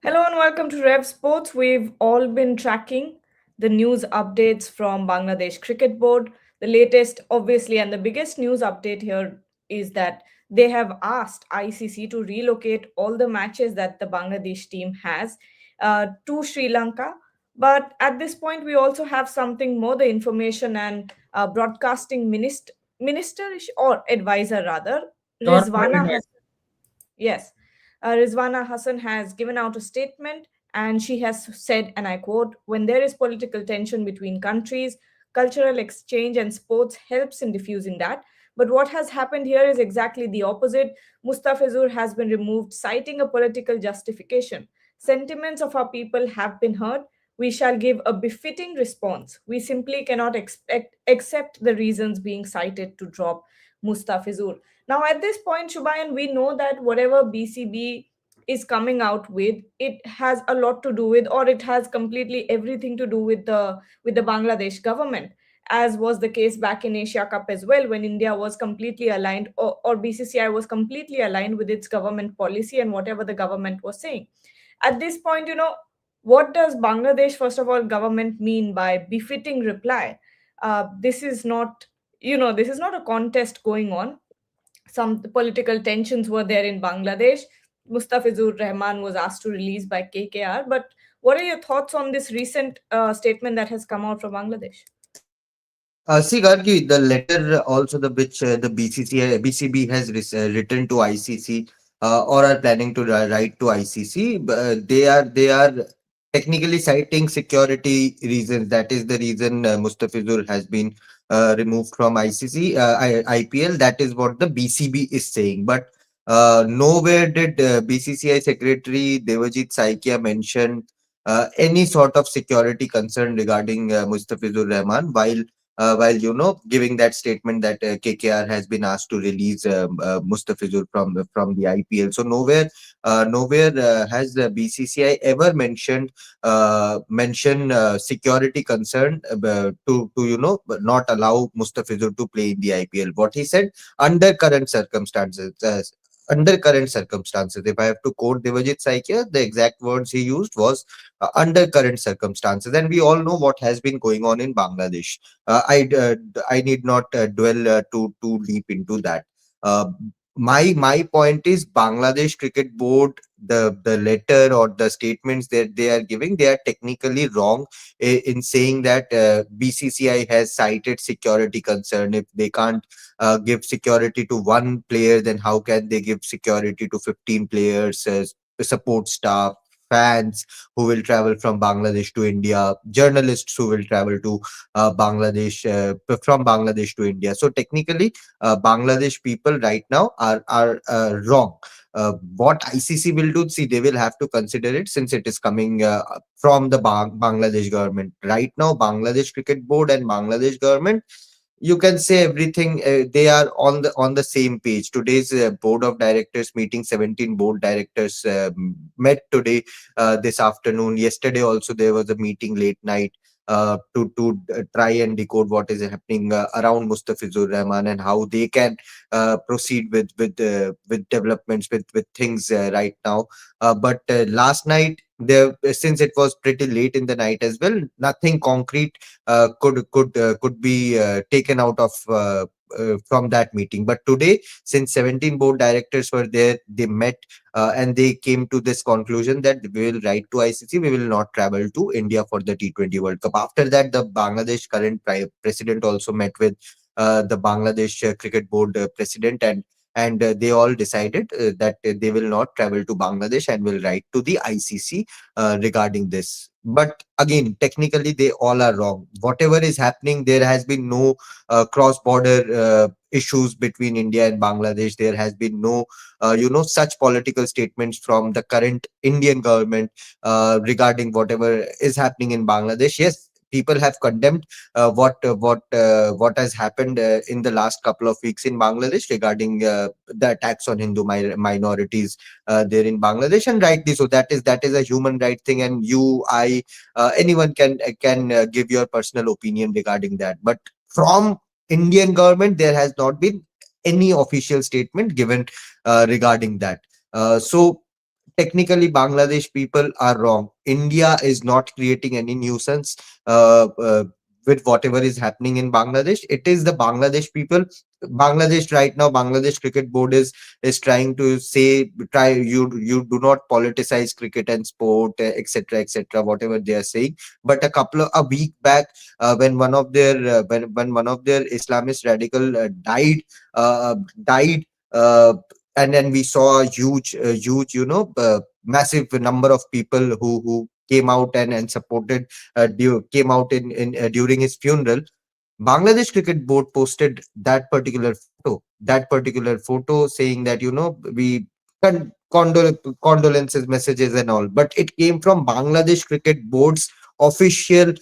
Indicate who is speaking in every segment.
Speaker 1: Hello and welcome to Rev Sports. We've all been tracking the news updates from Bangladesh Cricket Board. The latest, obviously, and the biggest news update here is that they have asked ICC to relocate all the matches that the Bangladesh team has to Sri Lanka. But at this point, we also have something more. The information and broadcasting minister or advisor rather,
Speaker 2: Government
Speaker 1: Rizwana
Speaker 2: advice.
Speaker 1: Yes, Rizwana Hassan has given out a statement and she has said, and I quote, when there is political tension between countries, cultural exchange and sports helps in diffusing that. But what has happened here is exactly the opposite. Mustafizur has been removed, citing a political justification. Sentiments of our people have been heard. We shall give a befitting response. We simply cannot accept the reasons being cited to drop Mustafizur. Now, at this point, Shubayan, we know that whatever BCB is coming out with, it has a lot to do with, or it has completely everything to do with the Bangladesh government, as was the case back in Asia Cup as well, when India was completely aligned, or BCCI was completely aligned with its government policy and whatever the government was saying. At this point, what does Bangladesh, first of all, government mean by befitting reply? This is not, this is not a contest going on. Some political tensions were there in Bangladesh. Mustafizur Rahman was asked to release by KKR. But what are your thoughts on this recent statement that has come out from Bangladesh?
Speaker 3: See, Gargi, the letter also the which the BCCI, BCB has written to ICC or are planning to write to ICC. They are technically citing security reasons. That is the reason Mustafizur has been removed from ICC IPL. That is what the BCB is saying. But nowhere did BCCI Secretary Devajit Saikia mention any sort of security concern regarding Mustafizur Rahman while giving that statement that KKR has been asked to release Mustafizur from the IPL. So nowhere has the BCCI ever mentioned security concern to not allow Mustafizur to play in the IPL. What he said, under current circumstances. Under current circumstances, if I have to quote Devajit Saikia, the exact words he used was under current circumstances, and we all know what has been going on in Bangladesh. I need not dwell too deep into that. Uh, my point is Bangladesh Cricket Board, the letter or the statements that they are giving, they are technically wrong in saying that BCCI has cited security concern. If they can't give security to one player, then how can they give security to 15 players, support staff, fans who will travel from Bangladesh to India, journalists who will travel to from Bangladesh to India. So technically, Bangladesh people right now are wrong. What ICC will do, see, they will have to consider it since it is coming from the Bangladesh government. Right now, Bangladesh Cricket Board and Bangladesh government, you can say everything, they are on the same page. Today's board of directors meeting, 17 board directors met today, this afternoon. Yesterday also there was a meeting late night to try and decode what is happening around Mustafizur Rahman and how they can proceed with developments with things right now. But last night, there, since it was pretty late in the night as well, nothing concrete could be taken out of from that meeting. But today, since 17 board directors were there, they met and they came to this conclusion that we will write to ICC, we will not travel to India for the T20 World Cup. After that, the Bangladesh current president also met with the Bangladesh Cricket Board president, and they all decided that they will not travel to Bangladesh and will write to the ICC regarding this. But again, technically, they all are wrong. Whatever is happening, there has been no cross-border issues between India and Bangladesh. There has been no, such political statements from the current Indian government regarding whatever is happening in Bangladesh. Yes, people have condemned what has happened in the last couple of weeks in Bangladesh regarding the attacks on Hindu minorities there in Bangladesh, and rightly so. That is a human right thing, and you, I, anyone can give your personal opinion regarding that. But from Indian government, there has not been any official statement given regarding that. So technically Bangladesh people are wrong. India is not creating any nuisance with whatever is happening in Bangladesh. It is the Bangladesh people. Bangladesh right now, Bangladesh Cricket Board is trying to say, try you do not politicize cricket and sport, etc., etc., whatever they are saying. But a week back, when one of their when one of their Islamist radical died. Uh, and then we saw a huge, massive number of people who came out and supported, came out in during his funeral. Bangladesh Cricket Board posted that particular photo saying that, we condolences messages and all, but it came from Bangladesh Cricket Board's official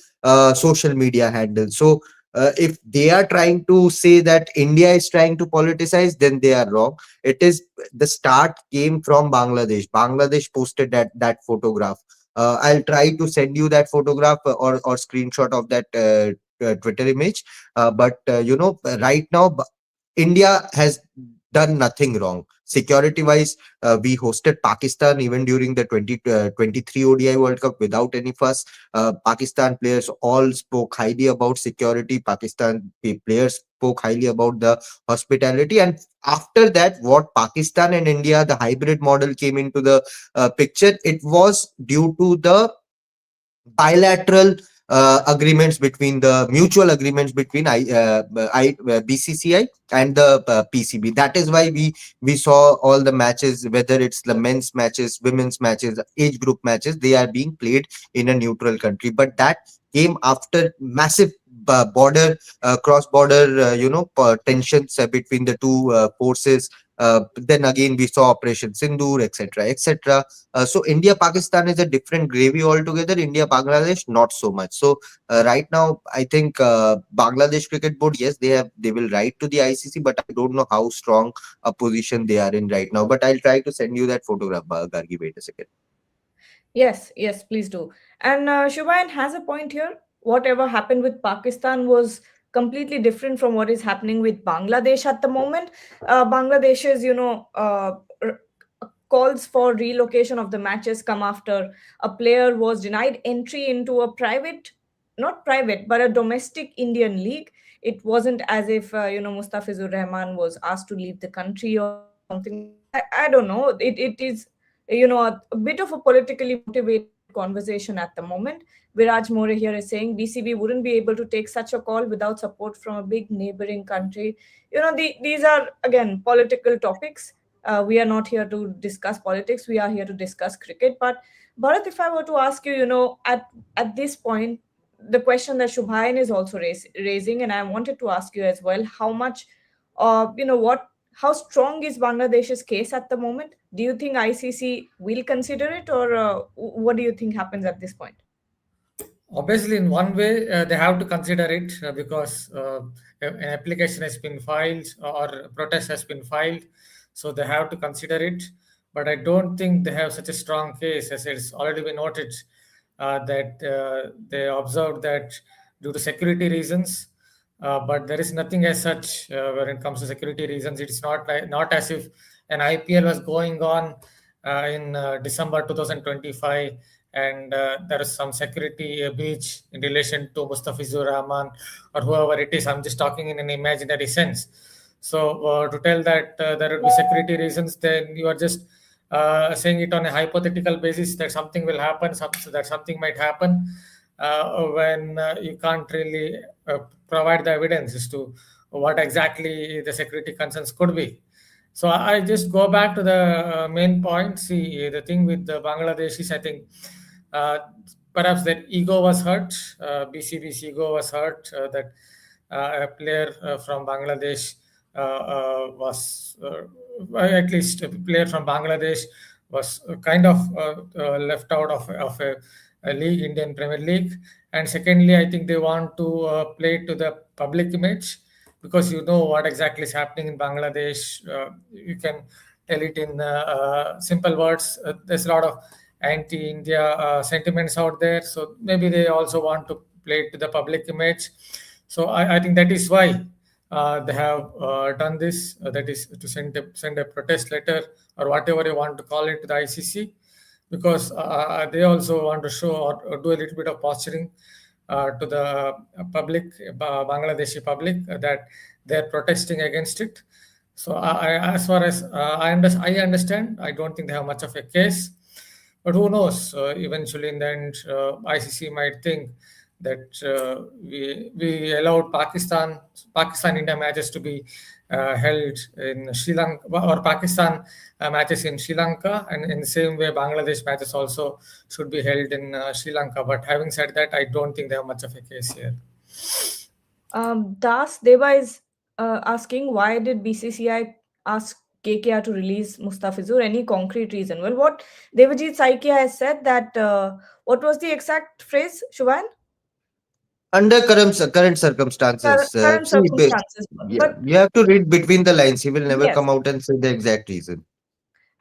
Speaker 3: social media handle. So if they are trying to say that India is trying to politicize, then they are wrong. It is the start came from Bangladesh. Bangladesh posted that photograph. I'll try to send you that photograph, or screenshot of that Twitter image. But right now, India has done nothing wrong. Security wise, we hosted Pakistan even during the 2023 ODI World Cup without any fuss. Pakistan players all spoke highly about security. Pakistan players spoke highly about the hospitality. And after that, what Pakistan and India, the hybrid model came into the picture, it was due to the bilateral agreements between the mutual agreements between BCCI and the PCB. That is why we saw all the matches, whether it's the men's matches, women's matches, age group matches, they are being played in a neutral country. But that came after massive border cross border tensions between the two forces. Then again we saw Operation Sindoor, etc., etc. So India Pakistan is a different gravy altogether. India Bangladesh not so much. So right now I think Bangladesh Cricket Board, yes, they will write to the ICC, but I don't know how strong a position they are in right now. But I'll try to send you that photograph, Gargi. Wait a second.
Speaker 1: Yes, yes, please do. And Shubayan has a point here. Whatever happened with Pakistan was completely different from what is happening with Bangladesh at the moment. Bangladesh's, calls for relocation of the matches come after a player was denied entry into a private, not private, but a domestic Indian league. It wasn't as if, Mustafizur Rahman was asked to leave the country or something like that. I don't know. It is a bit of a politically motivated conversation at the moment. Viraj More here is saying BCB wouldn't be able to take such a call without support from a big neighboring country. These are again political topics. We are not here to discuss politics. We are here to discuss cricket. But Bharat, if I were to ask you, at this point, the question that Shubhayan is also raising, and I wanted to ask you as well, how much, what how strong is Bangladesh's case at the moment? Do you think ICC will consider it, or what do you think happens at this point?
Speaker 2: Obviously, in one way, they have to consider it because an application has been filed or protest has been filed, so they have to consider it. But I don't think they have such a strong case, as it's already been noted that they observed that due to security reasons. But there is nothing as such when it comes to security reasons. It's not as if an IPL was going on in December 2025 and there is some security breach in relation to Mustafizur Rahman or whoever it is. I'm just talking in an imaginary sense. So to tell that there will be security reasons, then you are just saying it on a hypothetical basis that something will happen, that something might happen when you can't really provide the evidence as to what exactly the security concerns could be. So I just go back to the main point. See, the thing with the Bangladeshis, I think uh, perhaps their ego was hurt. BCB's ego was hurt. That a player from Bangladesh was, at least a player from Bangladesh was kind of left out of a league, Indian Premier League. And secondly, I think they want to play to the public image because you know what exactly is happening in Bangladesh. You can tell it in simple words. There's a lot of anti-India sentiments out there, so maybe they also want to play to the public image. So I think that is why they have done this. That is to send a protest letter or whatever you want to call it to the ICC. because they also want to show or do a little bit of posturing to the public, Bangladeshi public, that they're protesting against it. So, as far as I understand, I don't think they have much of a case. But who knows? Eventually, in the end, ICC might think that we allowed Pakistan India matches to be held in Sri Lanka, or Pakistan matches in Sri Lanka, and in the same way, Bangladesh matches also should be held in Sri Lanka. But having said that, I don't think they have much of a case here.
Speaker 1: Das Deva is asking, why did BCCI ask KKR to release Mustafizur? Any concrete reason? Well, what Devajit Saikia has said that, what was the exact phrase, Shubhan?
Speaker 3: Under current circumstances,
Speaker 1: Current
Speaker 3: see,
Speaker 1: circumstances.
Speaker 3: yeah,
Speaker 1: But
Speaker 3: you have to read between the lines. He will never
Speaker 1: yes,
Speaker 3: come out and say the exact reason.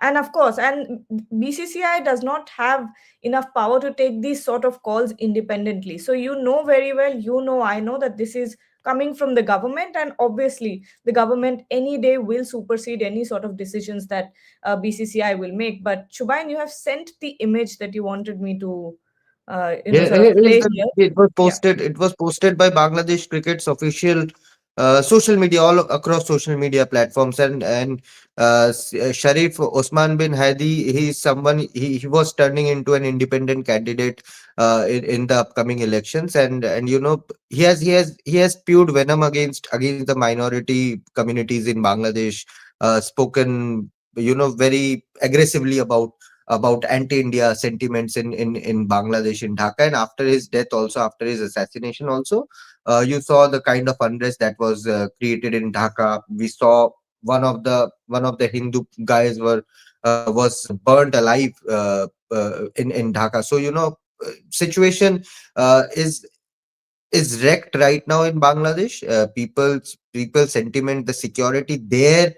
Speaker 1: and of course, and BCCI does not have enough power to take these sort of calls independently. So you know very well, you know, I know that this is coming from the government, and obviously the government any day will supersede any sort of decisions that BCCI will make. But Shubain, you have sent the image that you wanted me to,
Speaker 3: Yeah,
Speaker 1: sort of
Speaker 3: is
Speaker 1: play
Speaker 3: that
Speaker 1: here.
Speaker 3: it was
Speaker 1: Yeah.
Speaker 3: posted. It was posted by Bangladesh Cricket's official social media, all across social media platforms, and Sharif Osman bin Hadi. He's someone. He was turning into an independent candidate in the upcoming elections, and you know he has spewed venom against the minority communities in Bangladesh. Spoken, you know, very aggressively about anti-India sentiments in Bangladesh, in Dhaka, and after his death, also after his assassination, also you saw the kind of unrest that was created in Dhaka. We saw one of the Hindu guys was burnt alive in Dhaka. So you know, situation is wrecked right now in Bangladesh. People sentiment, the security there.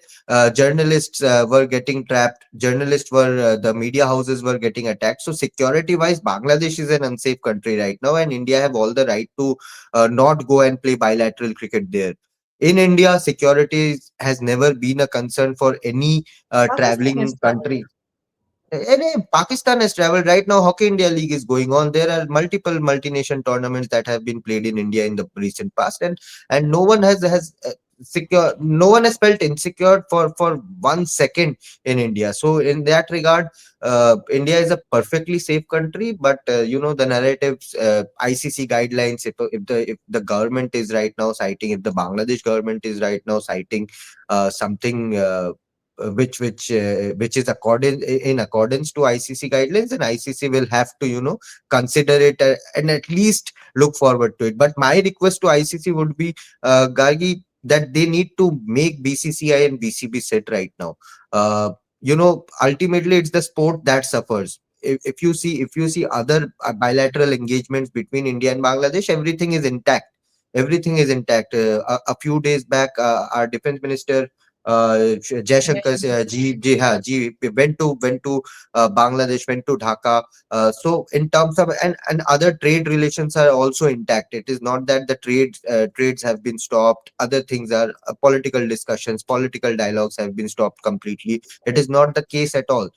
Speaker 3: Journalists were getting trapped. Journalists were the media houses were getting attacked. So security wise, Bangladesh is an unsafe country right now, and India have all the right to not go and play bilateral cricket there. In India, security has never been a concern for any
Speaker 1: Pakistan has
Speaker 3: traveling
Speaker 1: traveled.
Speaker 3: country. Pakistan has traveled right now. Hockey India League is going on. There are multiple multi-nation tournaments that have been played in India in the recent past, and no one has secure. No one has felt insecure for 1 second in India. So in that regard, India is a perfectly safe country. But you know, the narratives, ICC guidelines. If the government is right now citing, if the Bangladesh government is right now citing something. Which is in accordance to ICC guidelines, and ICC will have to, you know, consider it and at least look forward to it. But my request to ICC would be, Gargi, that they need to make BCCI and BCB sit right now. You know, ultimately it's the sport that suffers. If you see other bilateral engagements between India and Bangladesh, everything is intact. Everything is intact. A few days back, our defense minister Jaishankar
Speaker 1: Yes.
Speaker 3: ji went to Bangladesh, went to Dhaka. So in terms of, and other trade relations are also intact. It is not that the trades have been stopped. Other things are political discussions, political dialogues have been stopped completely. It is not the case at all.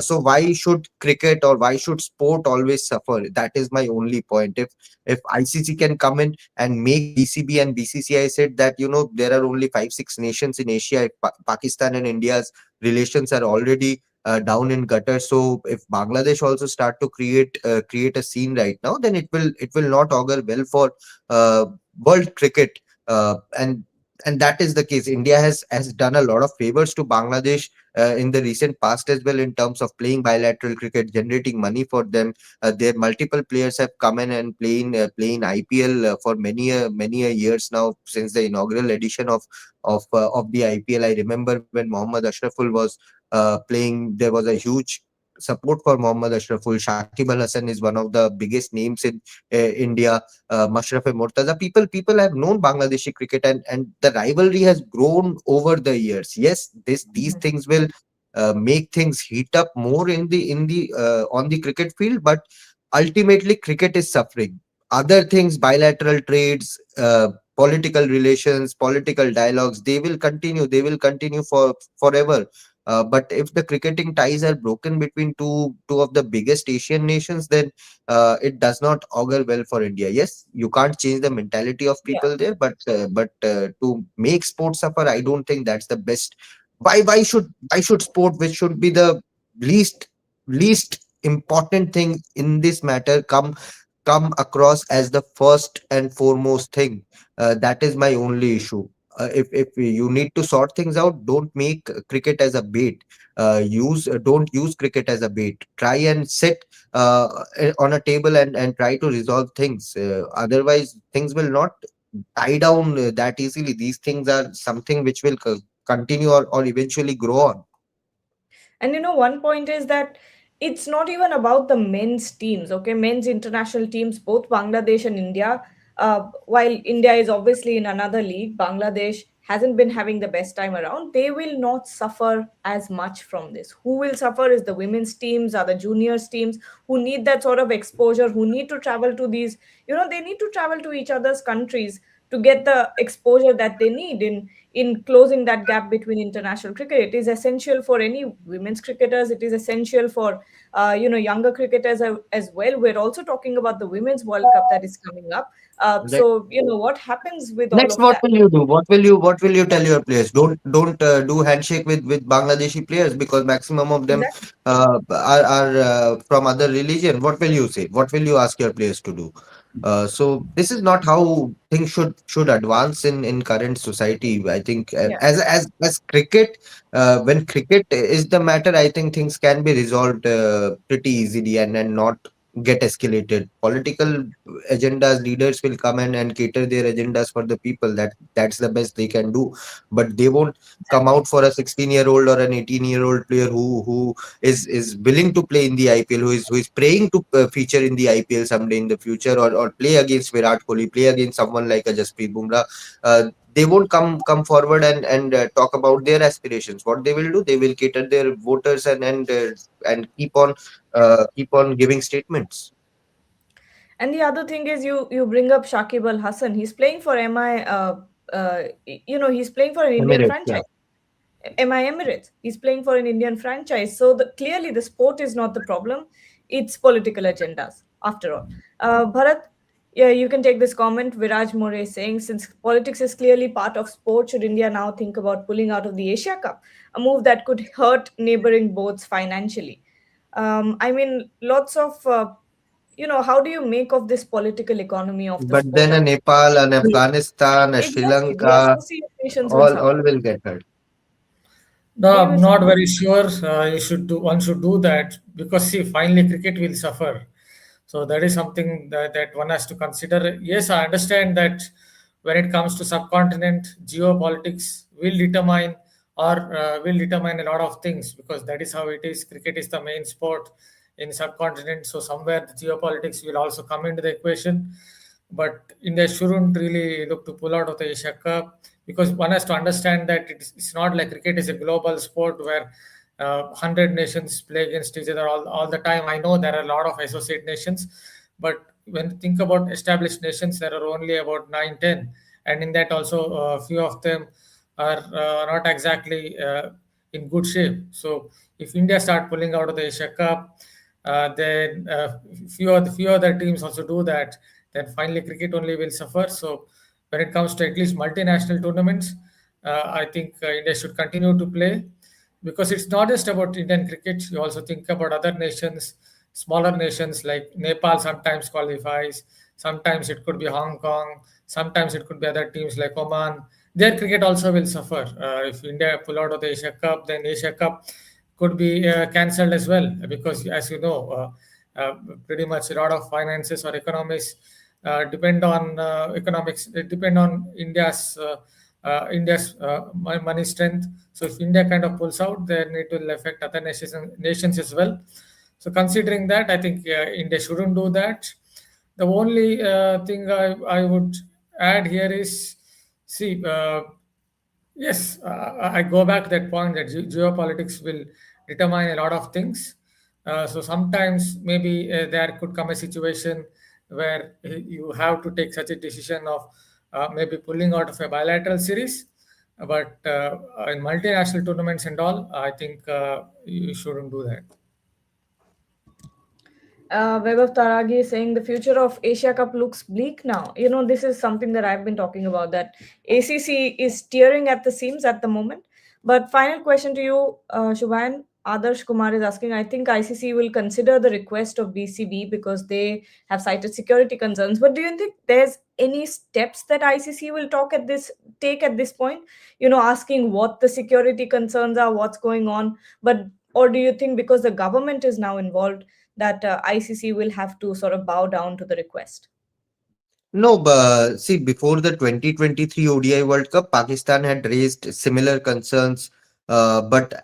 Speaker 3: So why should cricket or why should sport always suffer? That is my only point. If ICC can come in and make BCB and BCCI said that, you know, there are only 5-6 nations in Asia. If Pakistan and India's relations are already down in gutter, so if Bangladesh also start to create a scene right now, then it will not augur well for uh, world cricket. And that is the case. India has done a lot of favors to Bangladesh in the recent past as well, in terms of playing bilateral cricket, generating money for them. Their multiple players have come in and playing IPL for many a years now, since the inaugural edition of the IPL. I remember when Mohammad Ashraful was playing, there was a huge support for Mohammad Ashraful. Shakib Al Hasan is one of the biggest names in India. Mashraf Murtaza. People have known Bangladeshi cricket, and the rivalry has grown over the years. Yes, these
Speaker 1: Yes.
Speaker 3: things will make things heat up more in the on the cricket field, but ultimately cricket is suffering. Other things, bilateral trades, political relations, political dialogues, they will continue for forever. But if the cricketing ties are broken between two of the biggest Asian nations, then it does not augur well for India. Yes, you can't change the mentality of
Speaker 1: Yeah.
Speaker 3: people there, but to make sports suffer, I don't think that's the best. Why should sport, which should be the least least important thing in this matter, come across as the first and foremost thing? That is my only issue. If you need to sort things out, don't make cricket as a bait. Use Don't use cricket as a bait. Try and sit on a table and try to resolve things. Otherwise, things will not die down that easily. These things are something which will continue, or eventually grow on.
Speaker 1: And one point is that it's not even about the men's teams, okay? Men's international teams, both Bangladesh and India. While India is obviously in another league, Bangladesh hasn't been having the best time around. They will not suffer as much from this. Who will suffer is the women's teams, or the juniors teams, who need that sort of exposure, who need to travel to these, they need to travel to each other's countries to get the exposure that they need in closing that gap between international cricket. It is essential for any women's cricketers. It is essential for younger cricketers as well. We're also talking about the women's World Cup that is coming up. So what happens with all
Speaker 3: Next,
Speaker 1: of
Speaker 3: what
Speaker 1: that?
Speaker 3: will you do? What will you tell your players? Don't do handshake with Bangladeshi players, because maximum of them
Speaker 1: Exactly.
Speaker 3: are from other religion. What will you say? What will you ask your players to do? So this is not how things should advance in current society. I think
Speaker 1: Yeah.
Speaker 3: as cricket, when cricket is the matter, I think things can be resolved pretty easily, and not get escalated. Political agendas, leaders will come and cater their agendas for the people. That's the best they can do. But they won't come
Speaker 1: Exactly.
Speaker 3: out for a 16-year-old or an 18-year-old player who is willing to play in the IPL, who is praying to feature in the IPL someday in the future, or play against Virat Kohli, play against someone like a Jasprit Bumrah. They won't come forward and talk about their aspirations. What they will do, they will cater their voters and keep on giving statements.
Speaker 1: And the other thing is, you bring up Shakib Al Hassan. He's playing for MI. He's playing for an Indian
Speaker 3: Emirates, yeah.
Speaker 1: franchise. MI Emirates. He's playing for an Indian franchise. So clearly, the sport is not the problem. It's political agendas, after all. Bharat, yeah, you can take this comment. Viraj More is saying, since politics is clearly part of sport, should India now think about pulling out of the Asia Cup? A move that could hurt neighboring boards financially. I mean, lots of, how do you make of this political economy of the
Speaker 3: But then
Speaker 1: sport?
Speaker 3: a Nepal, an Afghanistan, a Sri
Speaker 1: Exactly. The
Speaker 3: Lanka,
Speaker 1: associate nations will
Speaker 3: all
Speaker 1: suffer.
Speaker 3: will get hurt.
Speaker 2: No,
Speaker 1: They will
Speaker 2: I'm not
Speaker 1: suffer.
Speaker 2: very sure. You should do. One should do that because see, finally, cricket will suffer. So that is something that one has to consider. Yes, I understand that when it comes to subcontinent, geopolitics will determine a lot of things because that is how it is. Cricket is the main sport in subcontinent, so somewhere the geopolitics will also come into the equation. But India shouldn't really look to pull out of the Asia Cup because one has to understand that it's not like cricket is a global sport where 100 nations play against each other all the time. I know there are a lot of associate nations, but when you think about established nations, there are only about 9, 10. And in that also, a few of them are not exactly in good shape. So if India start pulling out of the Asia Cup, then few other teams also do that, then finally cricket only will suffer. So when it comes to at least multinational tournaments, I think India should continue to play because it's not just about Indian cricket. You also think about other nations, smaller nations like Nepal sometimes qualifies. Sometimes it could be Hong Kong. Sometimes it could be other teams like Oman. Their cricket also will suffer. If India pull out of the Asia Cup, then Asia Cup could be cancelled as well because, as you know, pretty much a lot of finances or economics depend on economics. It depend on India's money strength. So if India kind of pulls out, then it will affect other nations as well. So considering that, I think India shouldn't do that. The only thing I would add here is, see, yes, I go back to that point that geopolitics will determine a lot of things. So sometimes maybe there could come a situation where you have to take such a decision of maybe pulling out of a bilateral series. But in multinational tournaments and all, I think you shouldn't do that.
Speaker 1: Vaibhav Taragi is saying the future of Asia Cup looks bleak now. This is something that I've been talking about, that ACC is tearing at the seams at the moment. But final question to you, Shubhan. Adarsh Kumar is asking, I think ICC will consider the request of BCB because they have cited security concerns. But do you think there's any steps that ICC will take at this point? Asking what the security concerns are, what's going on, but or do you think because the government is now involved that ICC will have to sort of bow down to the request?
Speaker 3: No, but see, before the 2023 ODI World Cup, Pakistan had raised similar concerns. But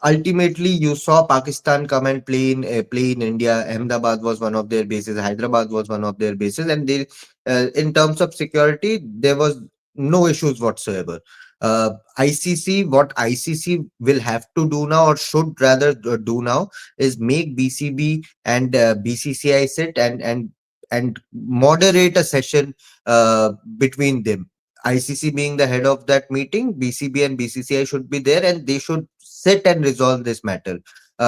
Speaker 3: ultimately, you saw Pakistan come and play in India. Ahmedabad was one of their bases. Hyderabad was one of their bases, and in terms of security, there was no issues whatsoever. ICC, what ICC will have to do now, or should rather do now, is make BCB and BCCI sit and moderate a session between them. ICC being the head of that meeting, BCB and BCCI should be there, and they should sit and resolve this matter.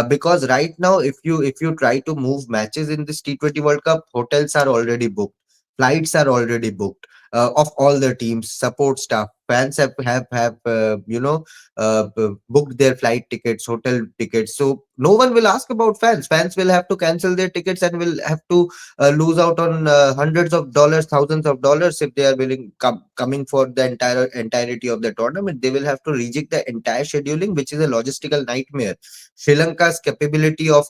Speaker 3: Because right now, if you try to move matches in this T20 World Cup, hotels are already booked, flights are already booked of all the teams, support staff, fans have booked their flight tickets, hotel tickets. So no one will ask about fans. Fans will have to cancel their tickets and will have to lose out on hundreds of dollars, thousands of dollars if they are coming for the entirety of the tournament. They will have to reject the entire scheduling, which is a logistical nightmare. Sri Lanka's capability of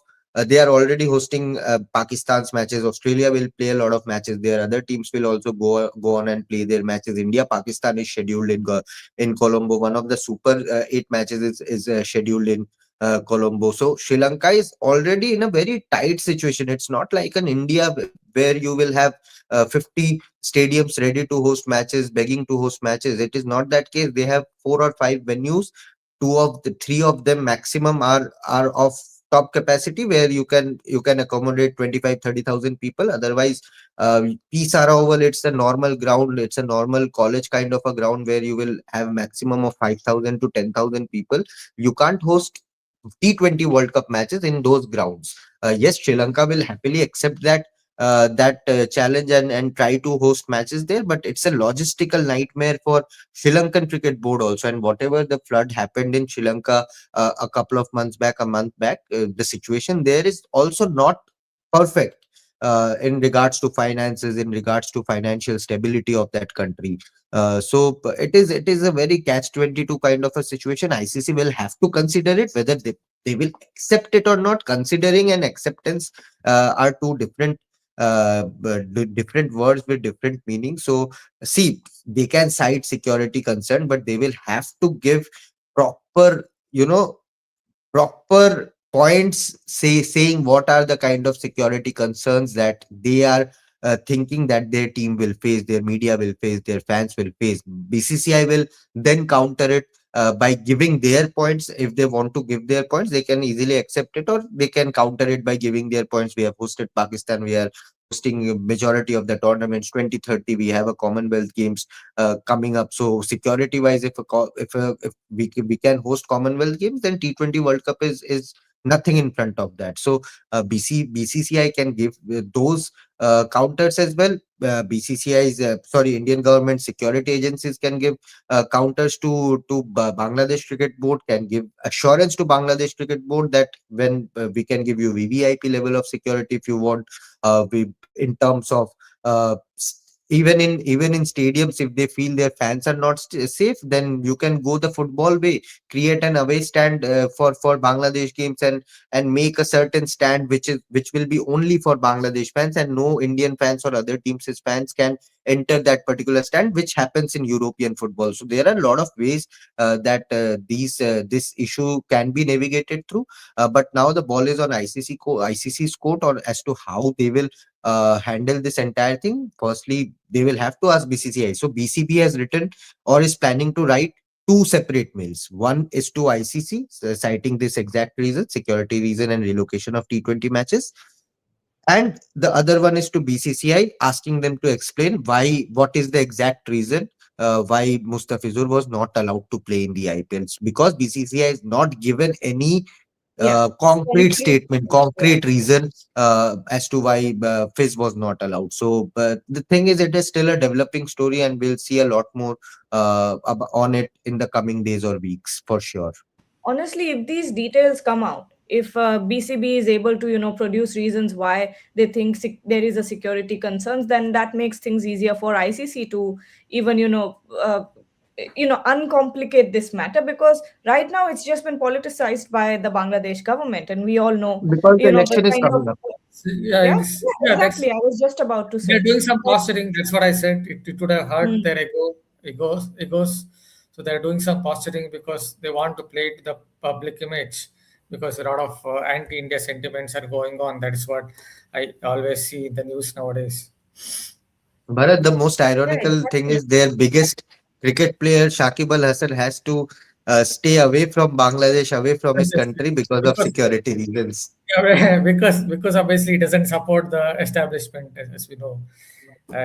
Speaker 3: they are already hosting Pakistan's matches. Australia will play a lot of matches there. Other teams will also go on and play their matches. India Pakistan is scheduled in Colombo. One of the Super 8 matches is scheduled in Colombo. So Sri Lanka is already in a very tight situation. It's not like an India where you will have 50 stadiums ready to host matches, begging to host matches. It is not that case. They have 4 or 5 venues. Three of them maximum are of top capacity, where you can accommodate 25-30,000 people. Otherwise, Pisara Oval, it's a normal ground. It's a normal college kind of a ground where you will have maximum of 5,000 to 10,000 people. You can't host T20 World Cup matches in those grounds. Yes, Sri Lanka will happily accept that challenge and try to host matches there, but it's a logistical nightmare for Sri Lankan Cricket Board also. And whatever the flood happened in Sri Lanka a couple of months back, a month back, the situation there is also not perfect in regards to finances, in regards to financial stability of that country. It is a very catch 22 kind of a situation. ICC will have to consider it, whether they will accept it or not. Considering and acceptance are two different words with different meanings. So see, they can cite security concern, but they will have to give proper, proper points, saying what are the kind of security concerns that they are thinking that their team will face, their media will face, their fans will face. BCCI will then counter it by giving their points. If they want to give their points, they can easily accept it, or they can counter it by giving their points. We have hosted Pakistan, we are hosting a majority of the tournaments. 2030 we have a Commonwealth Games coming up. So security wise, if we can host Commonwealth Games, then T20 World Cup is nothing in front of that. So BCCI can give those counters as well. BCCI's sorry, Indian government security agencies can give counters to Bangladesh Cricket Board, can give assurance to Bangladesh Cricket Board that when we can give you VVIP level of security if you want. We in terms of even in stadiums, if they feel their fans are not safe, then you can go the football way, create an away stand for Bangladesh games, and make a certain stand which will be only for Bangladesh fans, and no Indian fans or other teams' fans can enter that particular stand, which happens in European football. So there are a lot of ways that this issue can be navigated through. But now the ball is on ICC's court, or as to how they will handle this entire thing. Firstly, they will have to ask BCCI. So BCB has written or is planning to write two separate mails. One is to ICC, citing this exact reason, security reason and relocation of T20 matches. And the other one is to BCCI, asking them to explain what is the exact reason why Mustafizur was not allowed to play in the IPLs, because BCCI is not given any
Speaker 1: Yeah.
Speaker 3: concrete
Speaker 1: Concrete.
Speaker 3: statement,
Speaker 1: Yeah.
Speaker 3: concrete reason as to why Fizz was not allowed. So the thing is, it is still a developing story, and we'll see a lot more on it in the coming days or weeks for sure.
Speaker 1: Honestly, if these details come out, if BCB is able to produce reasons why they think there is a security concerns, then that makes things easier for ICC to even uncomplicate this matter, because right now it's just been politicized by the Bangladesh government, and we all know
Speaker 3: Because the
Speaker 1: the
Speaker 3: election is
Speaker 1: kind of.
Speaker 3: coming up.
Speaker 2: So, yeah,
Speaker 1: Yeah,
Speaker 2: it's,
Speaker 1: yeah,
Speaker 2: yeah, that's
Speaker 1: exactly, I was just about to
Speaker 2: they're
Speaker 1: say
Speaker 2: doing some
Speaker 1: that.
Speaker 2: posturing. That's what I said. It would have hurt
Speaker 1: Hmm.
Speaker 2: their egos. So they're doing some posturing because they want to play to the public image, because a lot of anti-India sentiments are going on. That is what I always see in the news nowadays.
Speaker 3: Bharat, the most
Speaker 1: Yeah,
Speaker 3: ironical thing
Speaker 1: exactly.
Speaker 3: is their biggest cricket player, Shakib Al Hasan, has to stay away from Bangladesh, away from his
Speaker 2: Obviously,
Speaker 3: country because of
Speaker 2: because
Speaker 3: security reasons.
Speaker 2: yeah, because obviously he doesn't support the establishment, as we know.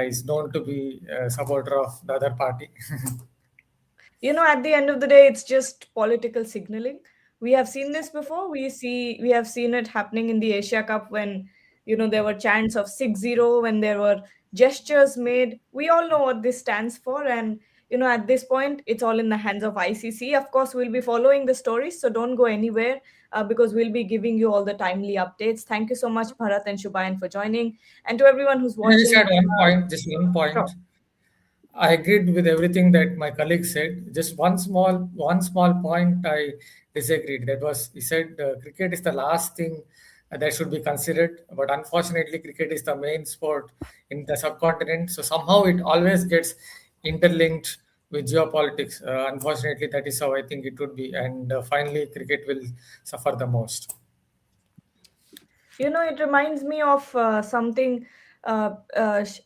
Speaker 2: He's known to be a supporter of the other party.
Speaker 1: At the end of the day, it's just political signaling. We have seen this before. We have seen it happening in the Asia Cup when there were chants of 6-0, when there were gestures made. We all know what this stands for, and at this point it's all in the hands of ICC. Of course, we'll be following the stories, so don't go anywhere, because we'll be giving you all the timely updates. Thank you so much, Bharat and Shubayan, for joining, and to everyone who's
Speaker 2: Can I just
Speaker 1: watching.
Speaker 2: add one point? Just one
Speaker 1: Sure.
Speaker 2: point. I agreed with everything that my colleague said. Just one small point I disagreed. That was, he said cricket is the last thing that should be considered, but unfortunately, cricket is the main sport in the subcontinent. So somehow it always gets interlinked with geopolitics. Unfortunately, that is how I think it would be, and finally, cricket will suffer the most.
Speaker 1: It reminds me of something uh, uh, Sh-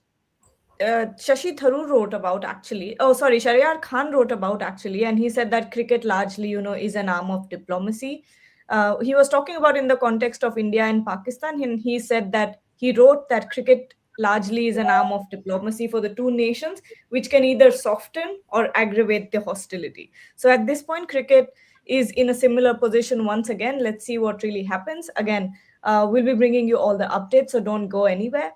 Speaker 1: Shashi Tharoor wrote about, actually. Oh, sorry, Shariar Khan wrote about, actually, and he said that cricket largely, is an arm of diplomacy. He was talking about in the context of India and Pakistan, and he said that he wrote that cricket largely is an arm of diplomacy for the two nations, which can either soften or aggravate the hostility. So at this point, cricket is in a similar position once again. Let's see what really happens. Again, we'll be bringing you all the updates, so don't go anywhere.